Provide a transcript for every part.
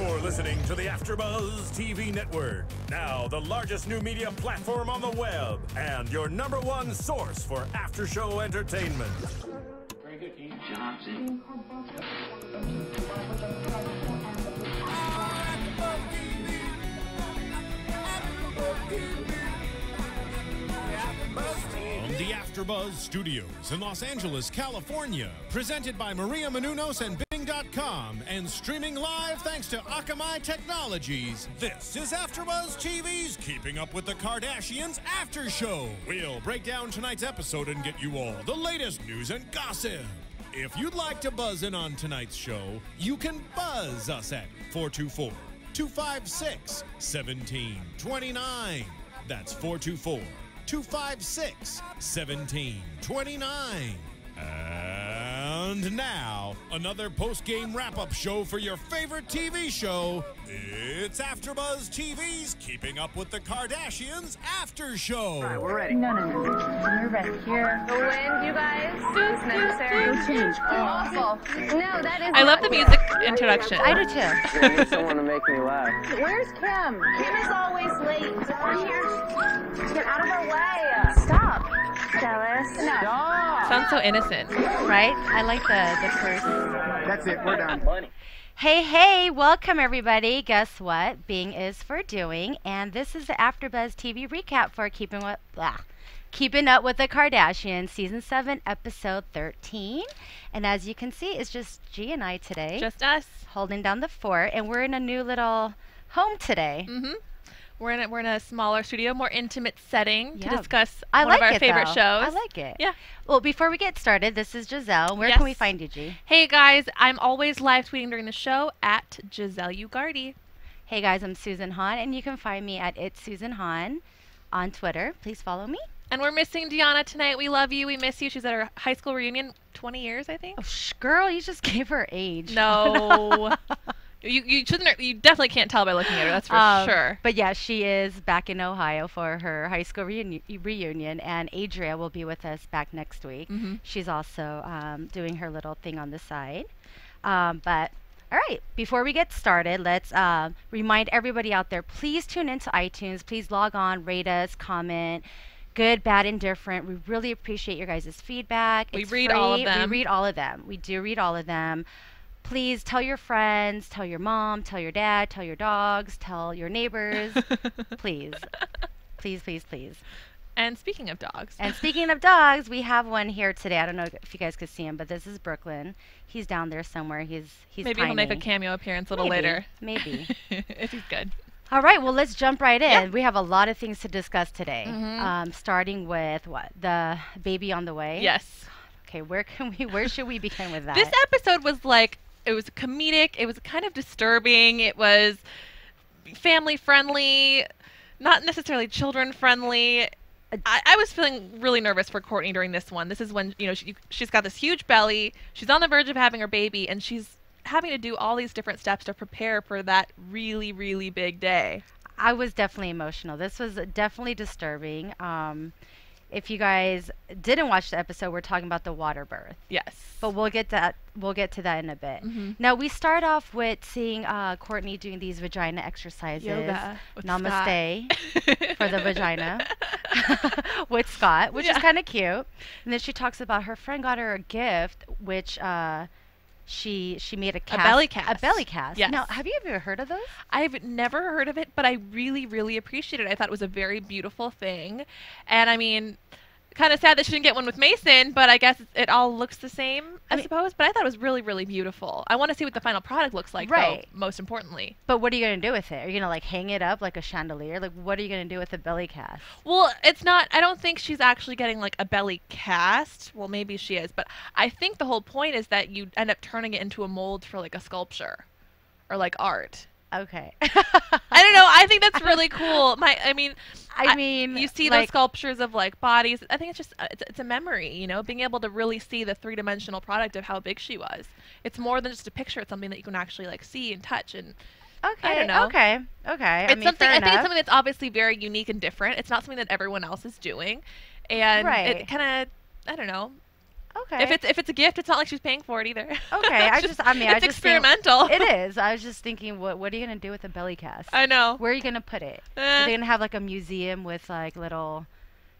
You're listening to the AfterBuzz TV network, now the largest new media platform on the web, and your #1 source for after-show entertainment. Very good, Keith. Johnson. From the AfterBuzz Studios in Los Angeles, California, presented by Maria Menounos and Bing.com, and streaming live thanks to Akamai Technologies, this is AfterBuzz TV's Keeping Up with the Kardashians After Show. We'll break down tonight's episode and get you all the latest news and gossip. If you'd like to buzz in on tonight's show, you can buzz us at 424-256-1729. That's 424-256-1729. And now, another post-game wrap-up show for your favorite TV show. It's AfterBuzz TV's Keeping Up with the Kardashians After Show. All right, we're ready. No. You're right here. The wind, you guys. It's necessary. No change. Awful. No, that is. I love the music introduction. I do too. I need someone to make me laugh. Where's Kim? Kim is always late. We're here. Get out of our way. Stop. Jealous. No. Stop! Sounds so innocent. Right? I like the first. That's it, we're done. Hey, welcome everybody. Guess what? Being is for doing, and this is the AfterBuzz TV recap for Keeping Up with the Kardashians, Season 7, Episode 13. And as you can see, it's just G and I today. Just us. Holding down the fort, and we're in a new little home today. Mm-hmm. We're in a smaller studio, more intimate setting to Yeah. discuss I one like of our it, favorite though. shows. I like it. Yeah. Well, before we get started, this is Giselle. Where Yes. can we find you, G? Hey guys, I'm always live tweeting during the show at Giselle Ugarte. Hey guys, I'm Susan Hahn, and you can find me at It's Susan Hahn on Twitter. Please follow me. And we're missing Deanna tonight. We love you. We miss you. She's at her high school reunion, 20 years, I think. Oh, girl, you just gave her age. No. You shouldn't. You definitely can't tell by looking at her. That's for sure. But yeah, she is back in Ohio for her high school reunion, and Adria will be with us back next week. Mm-hmm. She's also doing her little thing on the side. But all right, before we get started, let's remind everybody out there, please tune into iTunes. Please log on, rate us, comment. Good, bad, indifferent. We really appreciate your guys' feedback. We It's read all of free. them. We read all of them. We do read all of them. Please tell your friends, tell your mom, tell your dad, tell your dogs, tell your neighbors. Please. Please. And speaking of dogs. And speaking of dogs, we have one here today. I don't know if you guys could see him, but this is Brooklyn. He's down there somewhere. He's Maybe tiny. he'll make a cameo appearance a little later. Maybe. If he's good. All right, well, let's jump right in. Yeah. We have a lot of things to discuss today. Mhm. Starting with what? The baby on the way? Yes. Okay, where should we begin with that? This episode was like, it was comedic, it was kind of disturbing, it was family friendly, not necessarily children friendly. I was feeling really nervous for Kourtney during this one. This is when, she's got this huge belly, she's on the verge of having her baby, and she's having to do all these different steps to prepare for that really, really big day. I was definitely emotional. This was definitely disturbing. If you guys didn't watch the episode, we're talking about the water birth. Yes. But we'll get to that in a bit. Mhm. Now, we start off with seeing Kourtney doing these vagina exercises. Yoga with Namaste Scott. for the vagina with Scott, which is kind of cute. And then she talks about her friend got her a gift, which she made a belly cast. A belly cast. Yes. Now, have you ever heard of those? I've never heard of it, but I really, really appreciate it. I thought it was a very beautiful thing. And I mean, kind of sad that she didn't get one with Mason, but I guess it all looks the same, I suppose. But I thought it was really, really beautiful. I want to see what the final product looks like, Right. though, most importantly. But what are you going to do with it? Are you going to like hang it up like a chandelier? Like, what are you going to do with the belly cast? Well, it's not, I don't think she's actually getting like a belly cast. Well, maybe she is, but I think the whole point is that you end up turning it into a mold for like a sculpture or like art. Okay. I don't know. I think that's really cool. I mean, you see like, those sculptures of like bodies. I think it's just it's a memory, being able to really see the three-dimensional product of how big she was. It's more than just a picture. It's something that you can actually like see and touch and. Okay. I don't know. Okay. It's something. I think it's something that's obviously very unique and different. It's not something that everyone else is doing, and Right. it kind of. I don't know. Okay. If it's a gift, it's not like she's paying for it either. Okay, It's it's it's experimental. it is. I was just thinking, what are you gonna do with a belly cast? I know. Where are you gonna put it? Eh. Are they gonna have like a museum with like little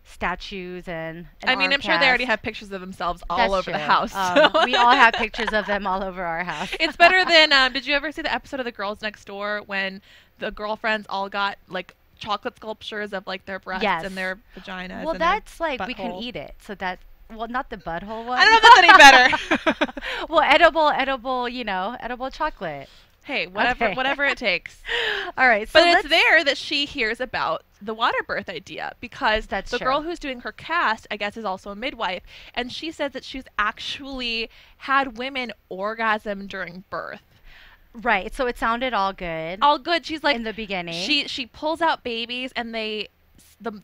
statues and an I mean, arm I'm sure they already cast? have pictures of themselves all That's over the true. house. We all have pictures of them all over our house. It's better than. Did you ever see the episode of The Girls Next Door when the girlfriends all got like chocolate sculptures of like their breasts Yes. and their vaginas? Well, and their that's like we can butthole? eat it. So that well, not the butthole one. I don't know if that's any better. Well, edible, edible chocolate. Hey, whatever, Okay. whatever it takes. All right, so But let's it's there that she hears about the water birth idea because That's the true. girl who's doing her cast, I guess, is also a midwife, and she says that she's actually had women orgasm during birth. right. So it sounded all good All good. She's like in the beginning. she pulls out babies and the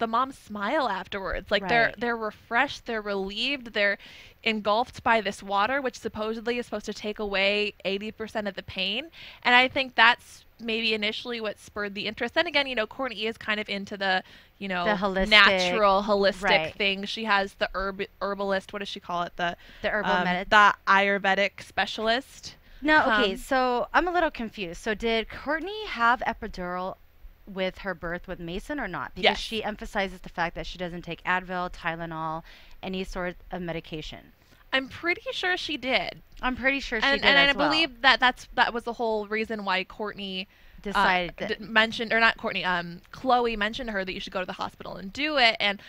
moms smile afterwards. Like Right. they're refreshed, they're relieved, they're engulfed by this water, which supposedly is supposed to take away 80% of the pain. And I think that's maybe initially what spurred the interest. Then again, Kourtney is kind of into the, The holistic- natural, holistic right. thing. She has the herbalist, what does she call it? The herbal medicine. the Ayurvedic specialist. No, okay. Um, So I'm a little confused. So did Kourtney have epidural with her birth with Mason or not? Because Yes. she emphasizes the fact that she doesn't take Advil, Tylenol, any sort of medication. I'm pretty sure she did. I'm pretty sure she And did and as I well. believe that was the whole reason why Kourtney Decided that mentioned, or not Kourtney, Chloe mentioned to her that you should go to the hospital and do it. And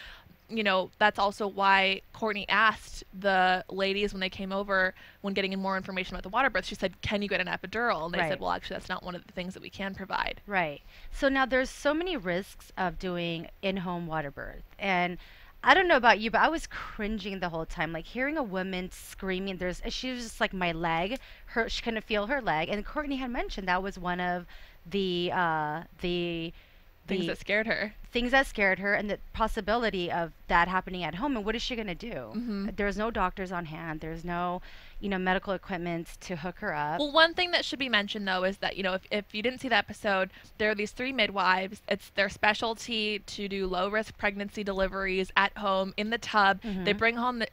that's also why Kourtney asked the ladies when they came over, when getting in more information about the water birth, she said, can you get an epidural? And they Right. said, well, actually, that's not one of the things that we can provide. Right. So now there's so many risks of doing in-home water birth. And I don't know about you, but I was cringing the whole time. Like hearing a woman screaming, she was just like my leg. She couldn't feel her leg. And Kourtney had mentioned that was one of the Things that scared her. things that scared her and the possibility of that happening at home. And what is she going to do? Mm-hmm. There's no doctors on hand. There's no, medical equipment to hook her up. Well, one thing that should be mentioned, though, is that, if you didn't see the episode, there are these 3 midwives. It's their specialty to do low-risk pregnancy deliveries at home in the tub. Mm-hmm. They bring home,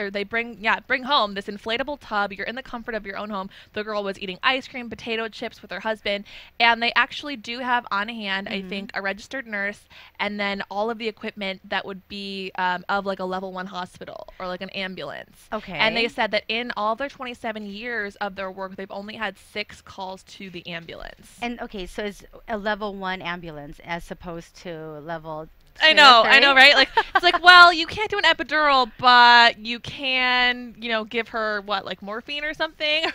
bring home this inflatable tub. You're in the comfort of your own home. The girl was eating ice cream, potato chips with her husband, and they actually do have on hand, I think, a registered nurse, and then all of the equipment that would be of like a level 1 hospital or like an ambulance. Okay. And they said that in all their 27 years of their work, they've only had 6 calls to the ambulance. And okay, so it's a level 1 ambulance as opposed to level 2 I or know, 3? right? Like it's like, well, you can't do an epidural, but you can, give her what, like morphine or something?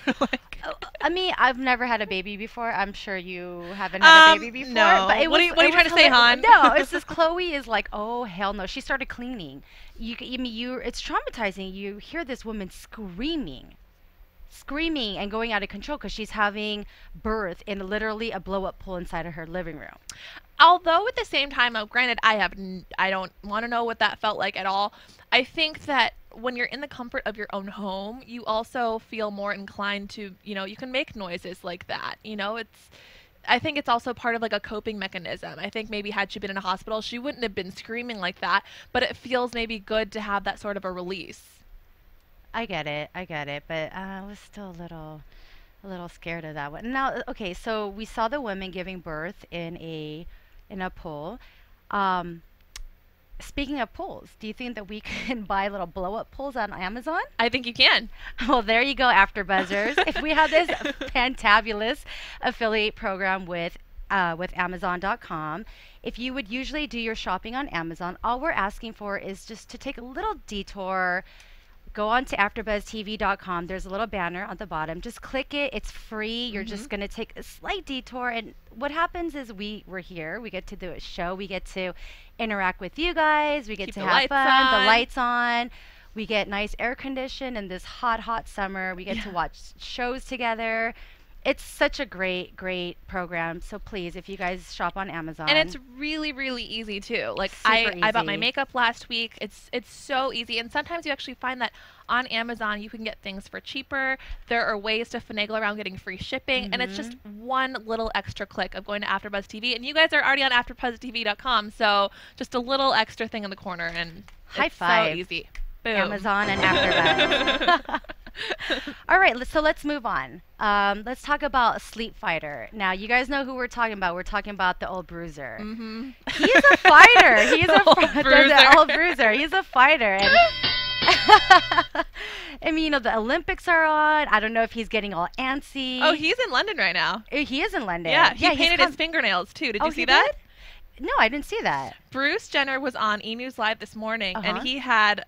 I mean, I've never had a baby before. I'm sure you haven't had a baby before. no. But What are you trying to say, Hahn? No, it's just Chloe is like, oh hell no. She started cleaning. It's traumatizing. You hear this woman screaming and going out of control because she's having birth in literally a blow-up pool inside of her living room. Although at the same time, granted, I don't want to know what that felt like at all. I think that when you're in the comfort of your own home, you also feel more inclined to, you can make noises like that. I think it's also part of like a coping mechanism. I think maybe had she been in a hospital, she wouldn't have been screaming like that, but it feels maybe good to have that sort of a release. I get it, but I was still a little scared of that one. Now, okay, so we saw the women giving birth in a pool. Speaking of pools, do you think that we can buy little blow-up pools on Amazon? I think you can. Well, there you go, AfterBuzzers. If we have this fantabulous affiliate program with Amazon.com, if you would usually do your shopping on Amazon, all we're asking for is just to take a little detour. Go on to AfterBuzzTV.com. There's a little banner on the bottom. Just click it. It's free. You're just going to take a slight detour. And what happens is we're here. We get to do a show. We get to interact with you guys. We get Keep to the have lights fun. on. The lights on. We get nice air condition in this hot, hot summer. We get to watch shows together. It's such a great, great program. So please, if you guys shop on Amazon. And it's really, really easy too. Like Super I bought my easy. makeup last week. It's so easy. And sometimes you actually find that on Amazon you can get things for cheaper. There are ways to finagle around getting free shipping. And it's just one little extra click of going to AfterBuzz TV. And you guys are already on AfterBuzzTV.com. So just a little extra thing in the corner, and High it's five. so easy. Boom. Amazon and AfterBuzz. All right, so let's move on. Let's talk about Sleep Fighter. Now, you guys know who we're talking about. We're talking about the old bruiser. Mm-hmm. He's a fighter. He's The old bruiser. He's a fighter. And I mean, the Olympics are on. I don't know if he's getting all antsy. Oh, he's in London right now. He is in London. Yeah, he painted his fingernails too. Did you see that? No, I didn't see that. Bruce Jenner was on E! News Live this morning, and he had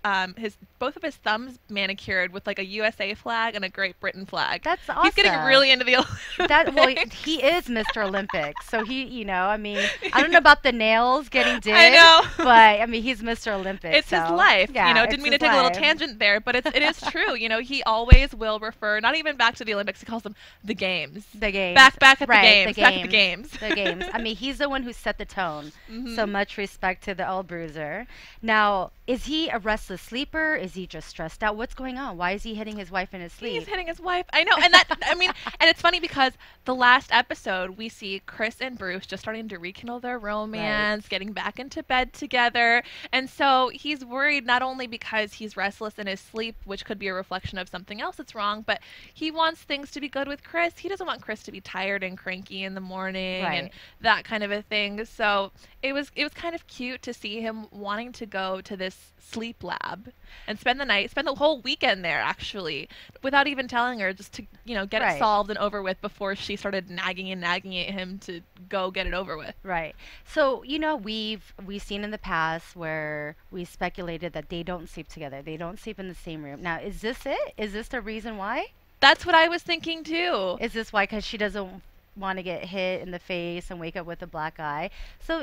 both of his thumbs manicured with like a USA flag and a Great Britain flag. That's awesome. He's getting really into the Olympics. He is Mr. Olympics, so I mean, I don't know about the nails getting did. I know, but I mean, he's Mr. Olympics. It's his life. Yeah, Didn't mean to take a little tangent there, but it is true. He always will refer not even back to the Olympics. He calls them the games. The games. Back at the right, games. Back at the games. The games. I mean, he's the one who set the tone. Mm-hmm. So much respect to the old bruiser. Now, is he a restless sleeper? Is he just stressed out? What's going on? Why is he hitting his wife in his sleep? He's hitting his wife. I know. And and it's funny because the last episode, we see Kris and Bruce just starting to rekindle their romance, getting back into bed together. And so he's worried not only because he's restless in his sleep, which could be a reflection of something else that's wrong, but he wants things to be good with Kris. He doesn't want Kris to be tired and cranky in the morning and that kind of a thing. So it was kind of cute to see him wanting to go to this sleep lab and spend the whole weekend there, actually, without even telling her, just to get it solved and over with before she started nagging at him to go get it over with. Right. So we've seen in the past where we speculated that they don't sleep together. They don't sleep in the same room. Now, is this it? Is this the reason why? That's what I was thinking too. Is this why? Because she doesn't want to get hit in the face and wake up with a black eye. So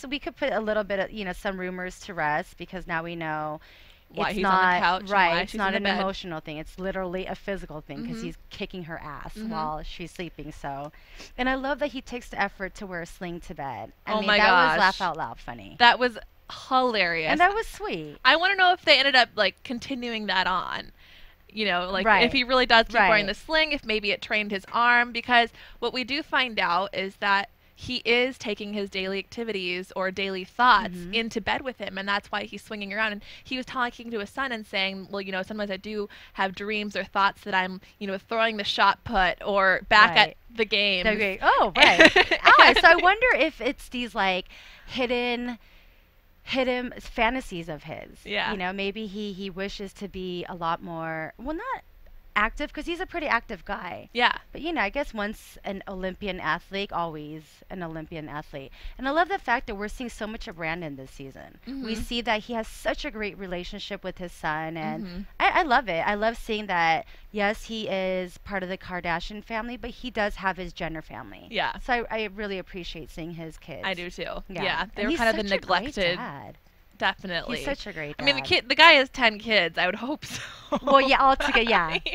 we could put a little bit of some rumors to rest, because now we know why it's he's not on the couch, right. It's not an emotional thing. It's literally a physical thing, because he's kicking her ass while she's sleeping. So, and I love that he takes the effort to wear a sling to bed. I mean, my that gosh, was laugh out loud funny. That was hilarious, and that was sweet. I want to know if they ended up continuing that on. If he really does keep wearing the sling, if maybe it trained his arm, because what we do find out is that he is taking his daily activities or daily thoughts into bed with him, and that's why he's swinging around. And he was talking to his son and saying, well, sometimes I do have dreams or thoughts that I'm, throwing the shot put or back at the game. Oh, right. So I wonder if it's these hidden fantasies of his. Yeah. Maybe he wishes to be a lot more, not active, because he's a pretty active guy. Yeah. But I guess once an Olympian athlete, always an Olympian athlete. And I love the fact that we're seeing so much of Brandon this season. We see that he has such a great relationship with his son, and I love it. I love seeing that, yes, he is part of the Kardashian family, but he does have his Jenner family. Yeah. So I really appreciate seeing his kids. I do too. Yeah. They were kind of the neglected. Dad. Definitely. He's such a great dad. I mean, the guy has 10 kids. I would hope so. Well, yeah, all together,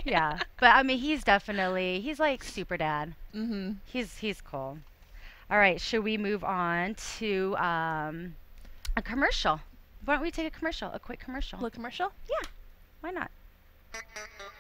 yeah. But I mean, he's like super dad. He's cool. All right, should we move on to a commercial? Why don't we take a commercial, a quick commercial? A little commercial? Yeah, why not?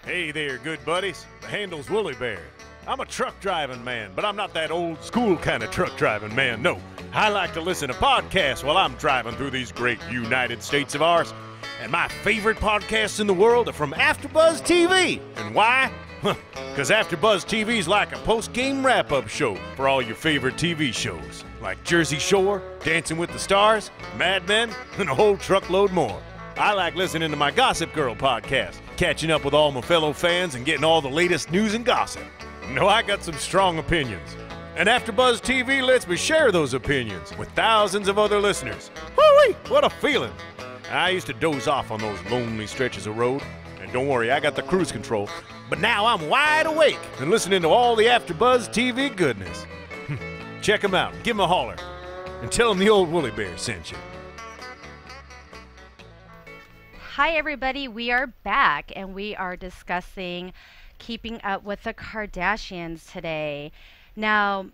Hey there, good buddies. The handle's Woolly Bear. I'm a truck driving man, but I'm not that old school kind of truck driving man, no. I like to listen to podcasts while I'm driving through these great United States of ours. And my favorite podcasts in the world are from AfterBuzz TV. And why? Because AfterBuzz TV is like a post-game wrap-up show for all your favorite TV shows, like Jersey Shore, Dancing with the Stars, Mad Men, and a whole truckload more. I like listening to my Gossip Girl podcast, catching up with all my fellow fans and getting all the latest news and gossip. No, I got some strong opinions. And AfterBuzz TV lets me share those opinions with thousands of other listeners. Woo-wee, what a feeling. I used to doze off on those lonely stretches of road. And don't worry, I got the cruise control. But now I'm wide awake and listening to all the AfterBuzz TV goodness. Check them out, give them a holler, and tell them the old Woolly Bear sent you. Hi, everybody. We are back, and we are discussing Keeping Up with the Kardashians today. Now,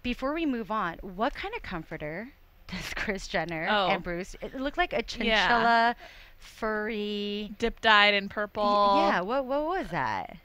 before we move on, what kind of comforter does Kris Jenner and Bruce? It looked like a chinchilla, furry, dip-dyed in purple. Yeah. What was that?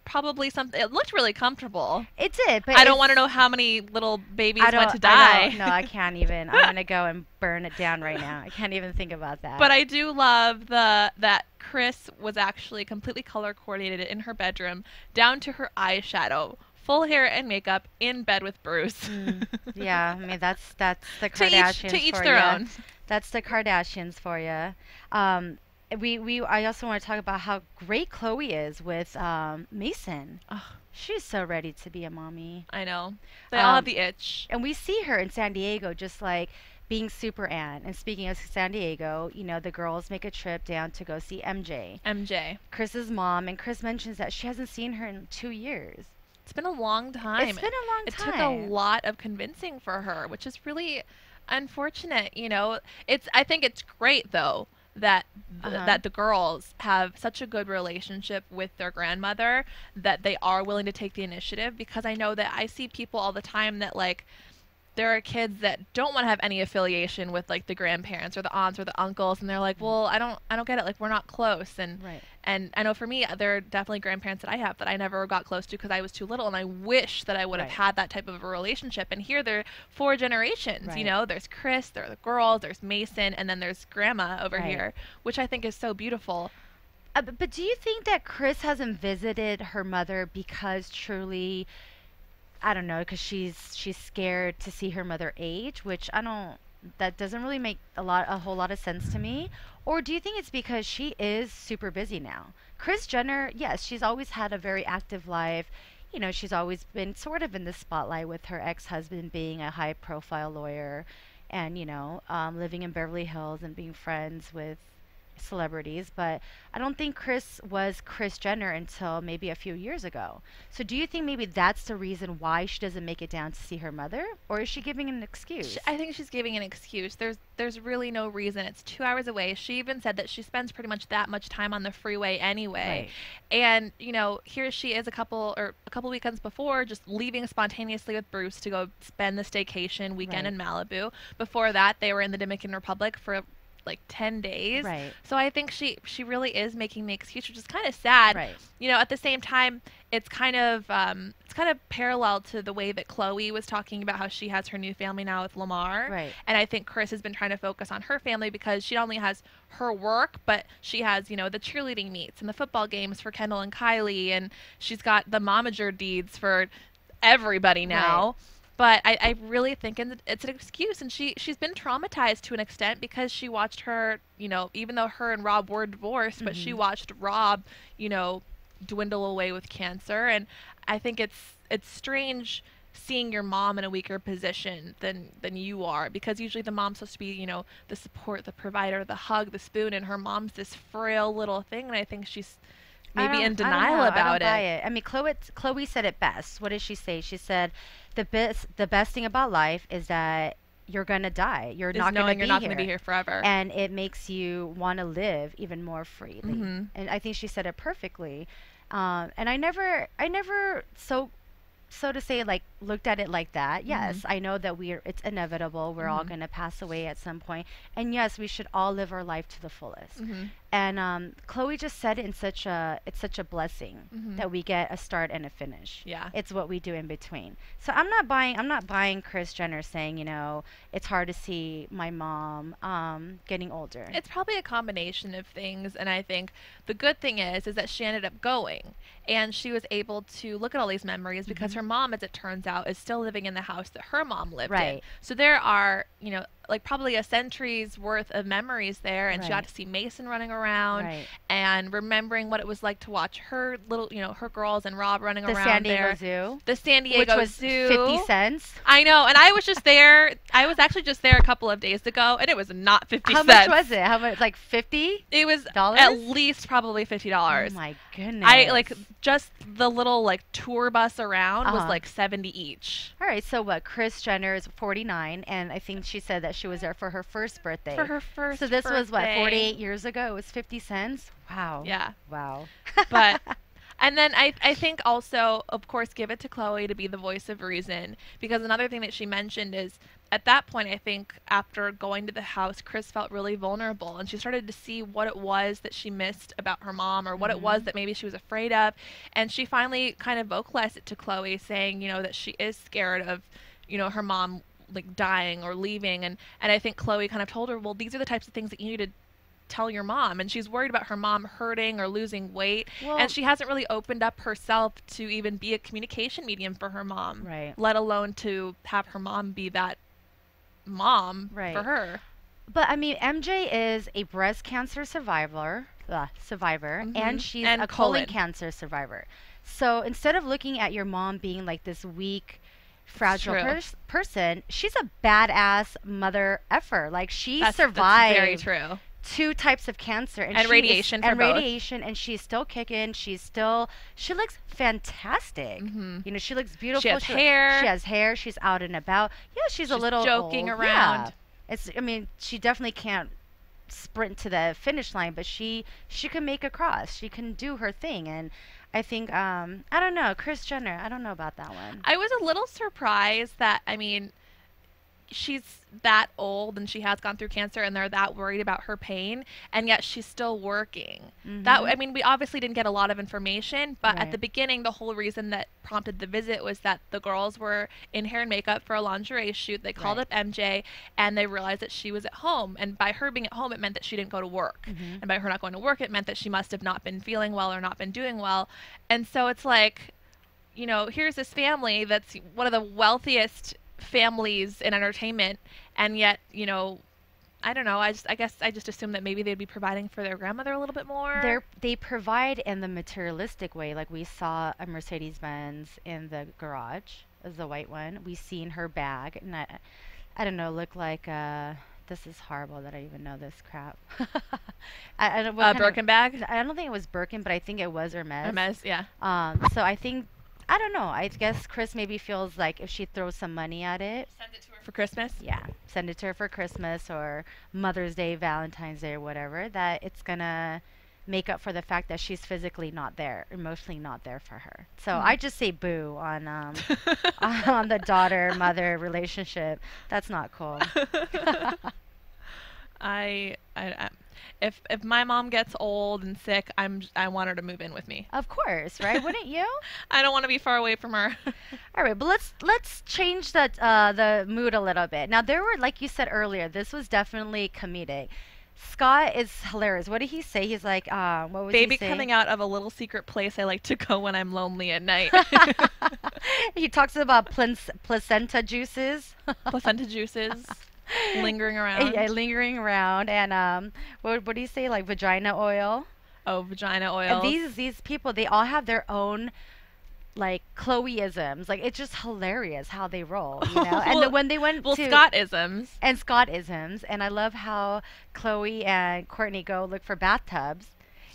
probably something. It looked really comfortable. It did, but I don't want to know how many little babies went to die. No, I can't even. I'm gonna go and burn it down right now. I can't even think about that. But I do love that Kris was actually completely color coordinated in her bedroom, down to her eyeshadow, full hair and makeup, in bed with Bruce. Yeah, I mean that's the Kardashians to each for their ya. own. That's the Kardashians for you. I also want to talk about how great Khloe is with Mason. Ugh. She's so ready to be a mommy. I know. They all have the itch. And we see her in San Diego just like being Super Ann. And speaking of San Diego, you know, the girls make a trip down to go see MJ. Chris's mom. And Kris mentions that she hasn't seen her in 2 years. It's been a long time. It's been a long It time. took a lot of convincing for her, which is really unfortunate. You know, I think it's great though that that the girls have such a good relationship with their grandmother that they are willing to take the initiative, because I know that I see people all the time that like there are kids that don't want to have any affiliation with like the grandparents or the aunts or the uncles, and they're like, well, I don't get it, like we're not close. And and I know for me there are definitely grandparents that I have that I never got close to because I was too little, and I wish that I would have had that type of a relationship. And here there are 4 generations, you know, there's Kris, there are the girls, there's Mason, and then there's grandma over here, which I think is so beautiful. But do you think that Kris hasn't visited her mother because truly, I don't know, because she's scared to see her mother age, which that doesn't really make a whole lot of sense to me? Or do you think it's because she is super busy now? Kris Jenner, yes, she's always had a very active life. You know, she's always been sort of in the spotlight with her ex-husband being a high-profile lawyer and, you know, living in Beverly Hills and being friends with celebrities, but I don't think Kris was Kris Jenner until maybe a few years ago. So do you think maybe that's the reason why she doesn't make it down to see her mother, or is she giving an excuse? I think she's giving an excuse. There's really no reason. It's 2 hours away. She even said that she spends pretty much that much time on the freeway anyway. And you know, here she is a couple weekends before just leaving spontaneously with Bruce to go spend the staycation weekend in Malibu. Before that, they were in the Dominican Republic for like 10 days. So I think she really is making the excuse, which is kind of sad. You know, at the same time, it's kind of parallel to the way that Khloe was talking about how she has her new family now with Lamar. And I think Kris has been trying to focus on her family because she not only has her work, but she has, you know, the cheerleading meets and the football games for Kendall and Kylie, and she's got the momager deeds for everybody now. But I really think it's an excuse, and she's been traumatized to an extent because she watched her, you know, even though her and Rob were divorced, but she watched Rob, you know, dwindle away with cancer. And I think it's strange seeing your mom in a weaker position than you are, because usually the mom's supposed to be, you know, the support, the provider, the hug, the spoon, and her mom's this frail little thing, and I think she's maybe in denial about it. I mean, Khloe said it best. What did she say? She said, the best thing about life is that you're gonna die. You're not gonna be here forever, and it makes you want to live even more freely. And I think she said it perfectly. And I never so to say, like, looked at it like that. Yes, I know that it's inevitable. We're all going to pass away at some point. And yes, we should all live our life to the fullest. And Khloe just said it's such a blessing that we get a start and a finish. It's what we do in between. So I'm not buying Kris Jenner saying, you know, it's hard to see my mom getting older. It's probably a combination of things, and I think the good thing is that she ended up going, and she was able to look at all these memories because her mom, as it turns out, is still living in the house that her mom lived in. So there are, you know, like probably a century's worth of memories there, and she got to see Mason running around and remembering what it was like to watch her little, you know, her girls and Rob running around there. The San Diego Zoo, 50 cents. I know, and I was just there. I was actually just there a couple of days ago, and it was not 50 cents. How much was it? How much? Like $50? It was at least probably $50. Oh my goodness! I like just the little like tour bus around was like $70 each. All right, so what? Kris Jenner is 49, and I think she said that she was there for her first birthday. So this was what, 48 years ago? It was 50 cents. Wow. Yeah. Wow. But And then I think also, of course, give it to Khloe to be the voice of reason, because another thing that she mentioned is at that point, I think after going to the house, Kris felt really vulnerable, and she started to see what it was that she missed about her mom, or what it was that maybe she was afraid of, and she finally kind of vocalized it to Khloe, saying, you know, that she is scared of, you know, her mom like dying or leaving, and I think Khloe kind of told her, well, these are the types of things that you need to tell your mom, and she's worried about her mom hurting or losing weight, and she hasn't really opened up herself to even be a communication medium for her mom, Right. let alone to have her mom be that mom for her. But I mean, MJ is a breast cancer survivor, and she's a colon cancer survivor. So instead of looking at your mom being like this weak, fragile person, she's a badass mother effer. Like she survived. That's very true. 2 types of cancer and radiation for both. And she's still kicking. She looks fantastic. You know, she looks beautiful. She has hair. She has hair. She's out and about. Yeah, she's a little joking old. around. Yeah. I mean, she definitely can't sprint to the finish line, but she can make a cross. She can do her thing, and I think I don't know, Kris Jenner. I don't know about that one. I was a little surprised that, I mean, she's that old and she has gone through cancer and they're that worried about her pain, and yet she's still working. That, I mean, we obviously didn't get a lot of information, but at the beginning, the whole reason that prompted the visit was that the girls were in hair and makeup for a lingerie shoot. They called up MJ and they realized that she was at home, and by her being at home, it meant that she didn't go to work, and by her not going to work, it meant that she must have not been feeling well or not been doing well. And so it's like, you know, here's this family that's one of the wealthiest families in entertainment, and yet, you know, I don't know, I guess I just assumed that maybe they'd be providing for their grandmother a little bit more. They provide in the materialistic way. Like we saw a Mercedes-Benz in the garage, as the white one. We seen her bag, and I don't know, look like this is horrible that I even know this crap. I don't Birkin bag? I don't think it was Birkin, but I think it was Hermes. Hermes, yeah. So I think, I don't know, I guess Kris maybe feels like if she throws some money at it. Send it to her for Christmas? Yeah, send it to her for Christmas or Mother's Day, Valentine's Day, or whatever, that it's going to make up for the fact that she's physically not there, emotionally not there for her. So I just say boo on on the daughter-mother relationship. That's not cool. If my mom gets old and sick, I want her to move in with me. Of course, right? Wouldn't you? I don't want to be far away from her. All right, but let's change the mood a little bit. Now there were, like you said earlier, this was definitely comedic. Scott is hilarious. What did he say? He's like, what was he saying? Baby coming out of a little secret place I like to go when I'm lonely at night. He talks about placenta juices. Placenta juices. Lingering around. Yeah, lingering around. And what do you say? Like vagina oil. Oh, vagina oil. And these people, they all have their own like Chloe-isms. Like it's just hilarious how they roll, you know. And then when they went to Scott-isms. And Scott-isms. And I love how Khloe and Kourtney go look for bathtubs.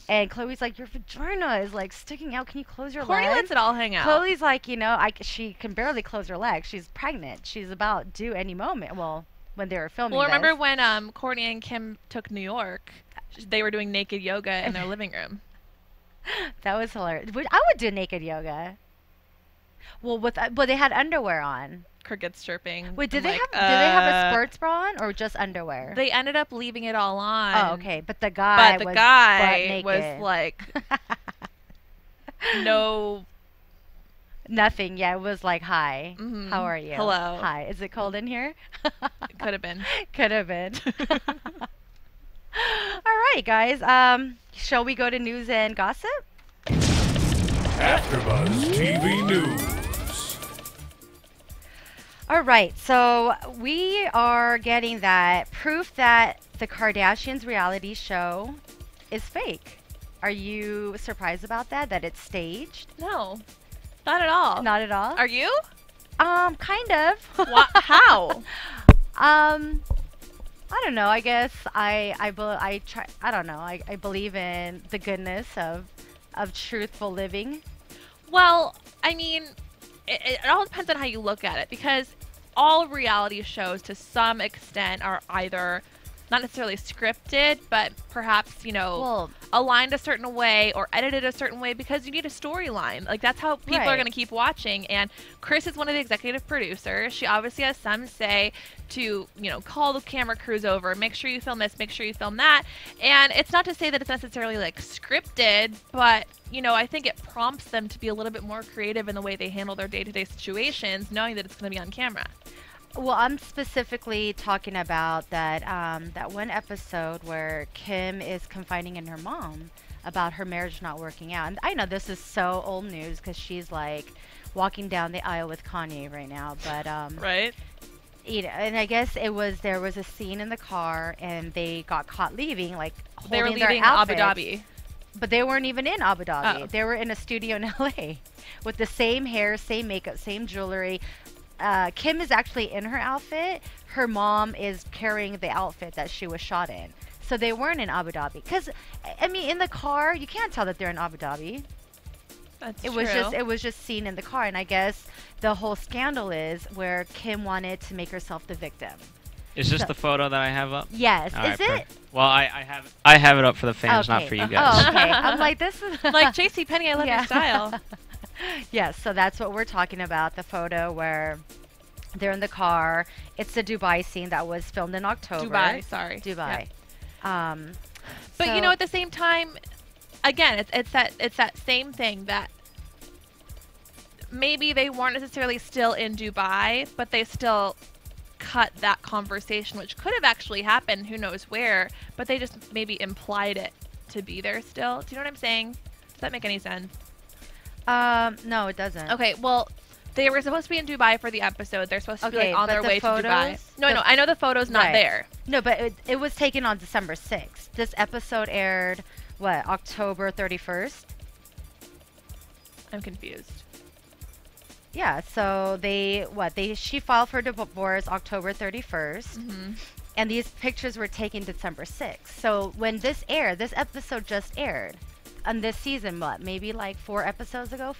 And Chloe's like, your vagina is like sticking out. Can you close your legs? Kourtney lets it all hang out. Chloe's like, you know, she can barely close her legs. She's pregnant. She's about due any moment. Well, when they were filming. Well, remember when Kourtney and Kim took New York? They were doing naked yoga in their living room. That was hilarious. I would do naked yoga. Well, but they had underwear on. Crickets chirping. Wait, did they have a sports bra on or just underwear? They ended up leaving it all on. Oh, okay. But the guy was like no. Nothing. Yeah, it was like, hi. How are you? Hello. Hi. Is it cold in here? It could have been. Could have been. All right, guys. Shall we go to news and gossip? AfterBuzz TV News. All right, so we are getting that proof that the Kardashians reality show is fake. Are you surprised about that? That it's staged? No, not at all. Not at all? Are you? Kind of. How? I don't know. I guess I don't know. I believe in the goodness of truthful living. Well, I mean, it all depends on how you look at it, because all reality shows to some extent are either not necessarily scripted, but perhaps, aligned a certain way or edited a certain way because you need a storyline. Like, that's how people are going to keep watching. And Kris is one of the executive producers. She obviously has some say to, call the camera crews over, make sure you film this, make sure you film that. And it's not to say that it's necessarily like scripted, but I think it prompts them to be a little bit more creative in the way they handle their day-to-day situations, knowing that it's going to be on camera. Well, I'm specifically talking about that one episode where Kim is confiding in her mom about her marriage not working out. And I know this is so old news because she's like walking down the aisle with Kanye right now, but right. And I guess there was a scene in the car and they got caught leaving, like holding they were their leaving outfits, Abu Dhabi. But they weren't even in Abu Dhabi. Oh. They were in a studio in LA with the same hair, same makeup, same jewelry. Kim is actually in her outfit. Her mom is carrying the outfit that she was shot in. So they weren't in Abu Dhabi. Because, in the car, you can't tell that they're in Abu Dhabi. That's It true. was just seen in the car. And I guess the whole scandal is where Kim wanted to make herself the victim. Is this the photo that I have up? Yes. All Is right, it? Well, I have it up for the fans, not Okay. for you guys. Oh, okay. I'm like, this is... Like, JCPenney, I love your style. Yes, so that's what we're talking about, the photo where they're in the car. It's the Dubai scene that was filmed in October. Dubai. Dubai. Yeah. But at the same time, again, it's that same thing that maybe they weren't necessarily still in Dubai, but they still cut that conversation, which could have actually happened, who knows where, but they just maybe implied it to be there still. Do you know what I'm saying? Does that make any sense? No, it doesn't. Okay, well, they were supposed to be in Dubai for the episode. They're supposed to be like, on but their the way photos, to Dubai. No, I know the photo's not Right. there. No, but it was taken on December 6th. This episode aired, October 31st? I'm confused. Yeah, so she filed for divorce October 31st. Mm-hmm. And these pictures were taken December 6th. So when this episode just aired. On this season, maybe like 5 episodes ago?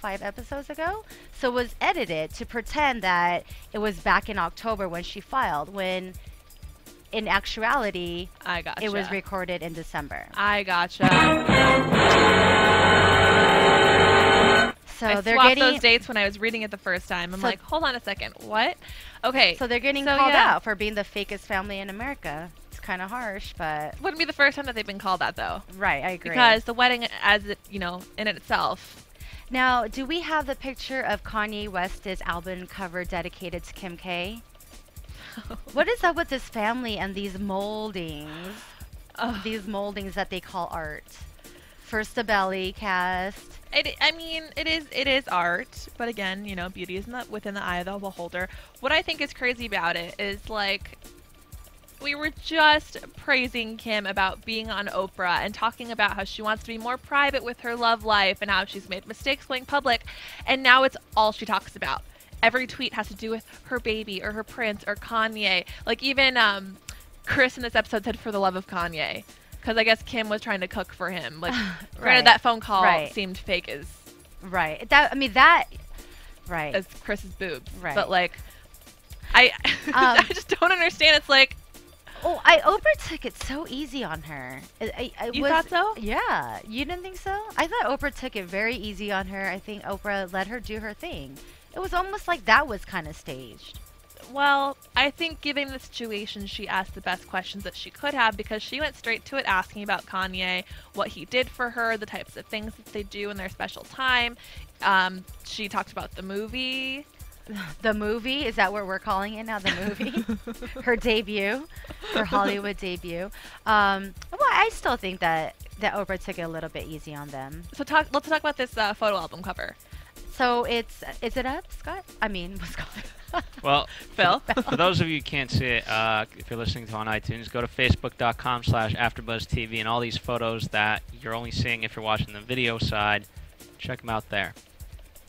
So it was edited to pretend that it was back in October when she filed, when in actuality, I gotcha. it was recorded in December. I gotcha. So I they're swapped getting those dates when I was reading it the first time. I'm like, hold on a second, what? Okay. So they're getting So, called yeah. out for being the fakest family in America. It's kind of harsh, but Wouldn't be the first time that they've been called that, though. right, I agree. Because the wedding, as it, in itself. Now, do we have the picture of Kanye West's album cover dedicated to Kim K? What is up with this family and these moldings? Ugh. These moldings that they call art. First the belly cast. It is art, but again, beauty is within the eye of the beholder. What I think is crazy about it is, like, we were just praising Kim about being on Oprah and talking about how she wants to be more private with her love life and how she's made mistakes going public, and now it's all she talks about. Every tweet has to do with her baby or her prince or Kanye. Like, even Kris in this episode said, for the love of Kanye. Because I guess Kim was trying to cook for him. Like, granted, that phone call seemed fake as Right. Right. as Chris's boobs. Right. But, like, I I just don't understand. It's like, Oprah took it so easy on her. You thought so? Yeah. You didn't think so? I thought Oprah took it very easy on her. I think Oprah let her do her thing. It was almost like that was kind of staged. well, I think given the situation, she asked the best questions that she could have because she went straight to it asking about Kanye, what he did for her, the types of things that they do in their special time. She talked about the movie. The movie? Is that what we're calling it now? The movie? Her debut. Her Hollywood debut. Well, I still think that Oprah took it a little bit easy on them. So let's talk about this photo album cover. So is it up, Scott? I mean, Scott. Well, Phil? for those of you who can't see it, if you're listening to it on iTunes, go to facebook.com/AfterBuzzTV, and all these photos that you're only seeing if you're watching the video side, check them out there.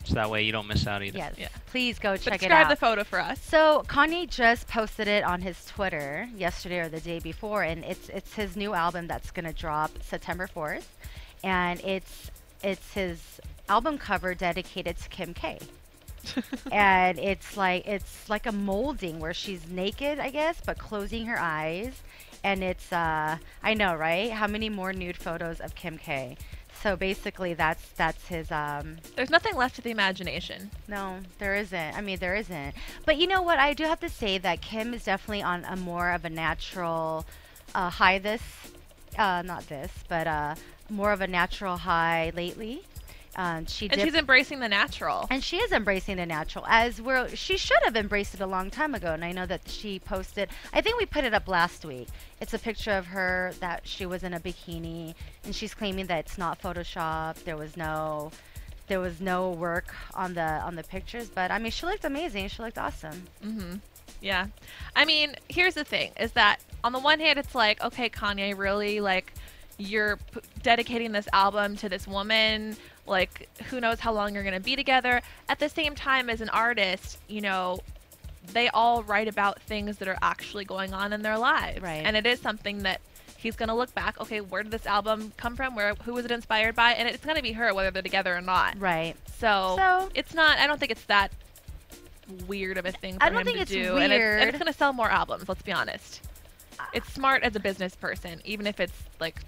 So that way you don't miss out either. Yes. Yeah. Please go check it Describe out. the photo for us. So Kanye just posted it on his Twitter yesterday or the day before, and it's his new album that's gonna drop September 4th, and it's his album cover dedicated to Kim K. And it's like a molding where she's naked, I guess, but closing her eyes, and it's I know, right? How many more nude photos of Kim K? So basically, that's his. There's nothing left to the imagination. No, there isn't. I mean, there isn't. But you know what? I do have to say that Kim is definitely on a more of a natural high. Not this, but more of a natural high lately. She's embracing the natural. And she is embracing the natural, she should have embraced it a long time ago. And I know that she posted, I think we put it up last week. It's a picture of her that she was in a bikini, and she's claiming that it's not Photoshop. There was no work on the pictures, but I mean, she looked amazing. She looked awesome. Mhm. Yeah. I mean, here's the thing: is that on the one hand, it's like, okay, Kanye, really, like, you're dedicating this album to this woman. Like, who knows how long you're going to be together. At the same time, as an artist, you know, they all write about things that are actually going on in their lives. Right. And it is something that he's going to look back, okay, where did this album come from? Who was it inspired by? And it's going to be her, whether they're together or not. Right. So it's not, I don't think it's that weird of a thing for him to do. I don't think it's weird. And it's going to sell more albums, let's be honest. It's smart as a business person, even if it's, like,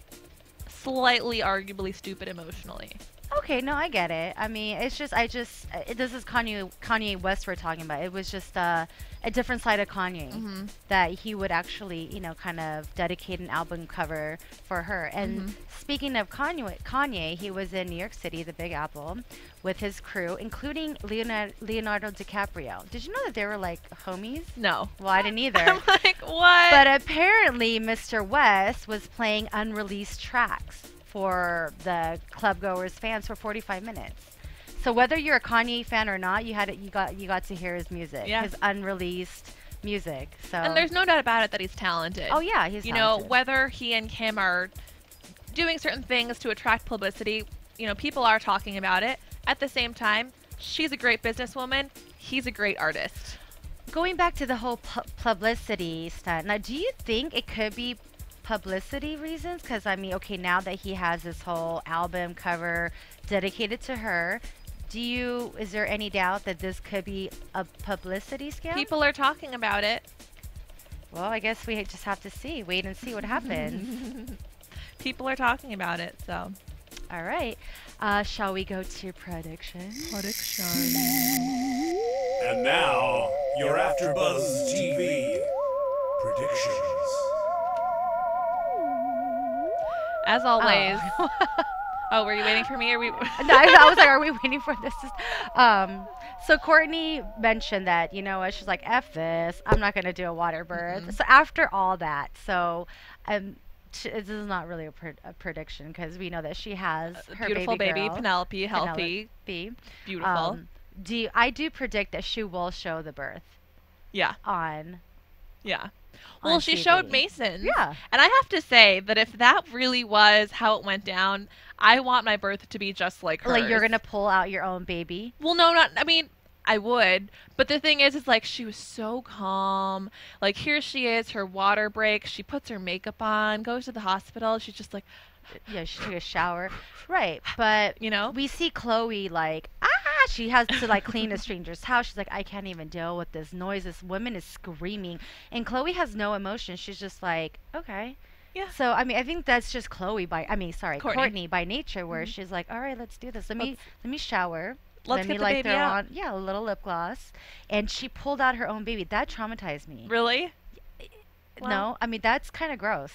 slightly arguably stupid emotionally. Okay, no, I get it. I mean, it's just, this is Kanye West we're talking about. It was just a different side of Kanye that he would actually, you know, kind of dedicate an album cover for her. And speaking of Kanye, he was in New York City, the Big Apple, with his crew, including Leonardo DiCaprio. Did you know that they were like homies? No. Well, I didn't either. I'm like, what? But apparently, Mr. West was playing unreleased tracks for the club goers fans for 45 minutes. So whether you're a Kanye fan or not, you got to hear his music, his unreleased music. So, and there's no doubt about it that he's talented. Oh yeah, he's talented. You know, whether he and Kim are doing certain things to attract publicity, you know, people are talking about it. At the same time, she's a great businesswoman. He's a great artist. Going back to the whole publicity stuff, now do you think it could be publicity reasons? Because I mean, okay, now that he has this whole album cover dedicated to her, is there any doubt that this could be a publicity scam? People are talking about it. Well, I guess we just have to wait and see what happens. People are talking about it, so. All right. Shall we go to predictions? And now, your AfterBuzz TV predictions. As always. Oh, were you waiting for me? Or we? No, I was like, are we waiting for this? So Kourtney mentioned that, you know what, she's like, F this, I'm not going to do a water birth. So after all that, this is not really a prediction because we know that she has her beautiful baby girl, Penelope, healthy, beautiful. I do predict that she will show the birth. Yeah. Yeah. Well, she TV. showed Mason. Yeah. And I have to say that if that really was how it went down, I want my birth to be just like hers. Like you're going to pull out your own baby? Well, no, I mean, I would. But the thing is like she was so calm. Like here she is, her water breaks. She puts her makeup on, goes to the hospital. She's just like. Yeah, she took a shower. Right. But, you know, we see Chloe like, she has to like clean a stranger's house. She's like, I can't even deal with this noise. This woman is screaming. And Chloe has no emotion. She's just like, okay. Yeah. So, I mean, I think that's just Kourtney by nature, where she's like, all right, let's do this. Let me shower. Let's get the baby out. Yeah, a little lip gloss. And she pulled out her own baby. That traumatized me. Really? Well, no, I mean, that's kind of gross.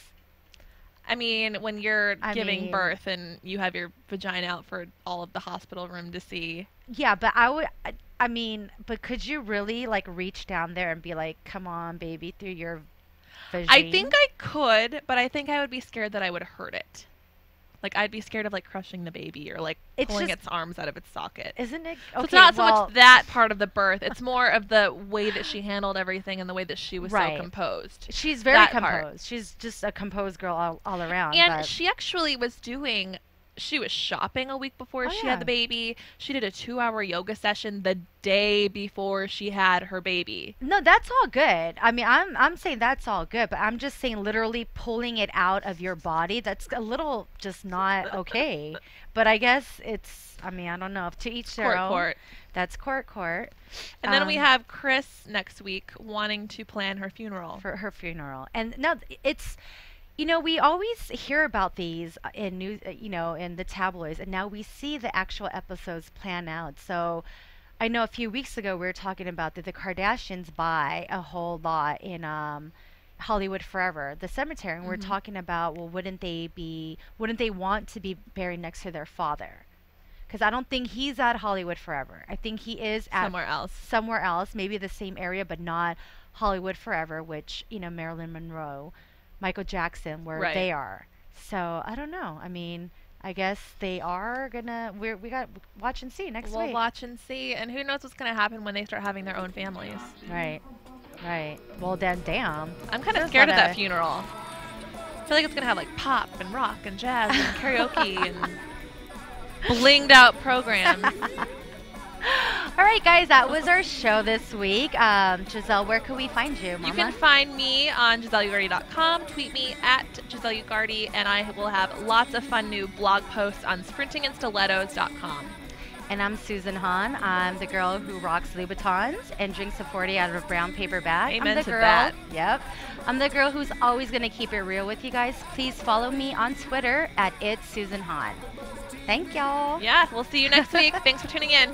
I mean, when you're giving birth and you have your vagina out for all of the hospital room to see. Yeah, but but could you really like reach down there and be like, come on, baby, through your vagina? I think I could, but I think I would be scared that I would hurt it. Like, I'd be scared of, like, crushing the baby or, like, pulling its arms out of its socket. Isn't it? So it's not so much that part of the birth. It's more of the way that she handled everything and the way that she was so composed. She's very composed. She's just a composed girl all around. And she actually was doing She was shopping a week before she yeah. had the baby. She did a 2-hour yoga session the day before she had her baby. No, that's all good. I mean, I'm saying that's all good, but I'm just saying literally pulling it out of your body, that's a little just not okay. But I guess it's, I mean, I don't know. To each their own. Court. That's court. And then we have Kris next week wanting to plan her funeral. For her funeral. And no, it's, you know, we always hear about these in news, you know, in the tabloids, and now we see the actual episodes plan out. So I know a few weeks ago we were talking about that the Kardashians buy a whole lot in Hollywood Forever, the cemetery, and we're talking about, well, wouldn't they want to be buried next to their father? Because I don't think he's at Hollywood Forever. I think he is at somewhere else, maybe the same area, but not Hollywood Forever, which, you know, Marilyn Monroe, Michael Jackson, where they are. So I don't know. I mean, I guess they are gonna. We got watch and see next week. We'll watch and see, and who knows what's gonna happen when they start having their own families. Right. Well, then, damn. I'm kind of scared of that funeral. I feel like it's gonna have like pop and rock and jazz and karaoke and blinged out programs. All right, guys, that was our show this week. Giselle, where can we find you, Mama? You can find me on GiselleUgarte.com. Tweet me at Giselle Ugarte, and I will have lots of fun new blog posts on sprintingandstilettos.com. And I'm Susan Hahn. I'm the girl who rocks Louboutins and drinks a 40 out of a brown paper bag. Amen I'm the to girl, that. Yep. I'm the girl who's always going to keep it real with you guys. Please follow me on Twitter at It's Susan Hahn. Thank y'all. Yeah, we'll see you next week. Thanks for tuning in.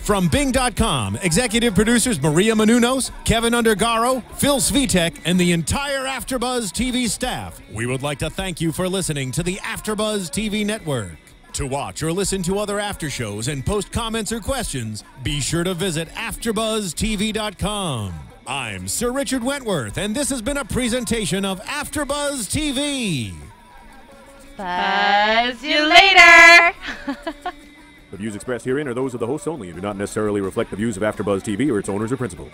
From Bing.com, executive producers Maria Menounos, Kevin Undergaro, Phil Svitek, and the entire AfterBuzz TV staff, we would like to thank you for listening to the AfterBuzz TV network. To watch or listen to other after shows and post comments or questions, be sure to visit AfterBuzzTV.com. I'm Sir Richard Wentworth, and this has been a presentation of AfterBuzz TV. Buzz you later. The views expressed herein are those of the hosts only and do not necessarily reflect the views of AfterBuzz TV or its owners or principals.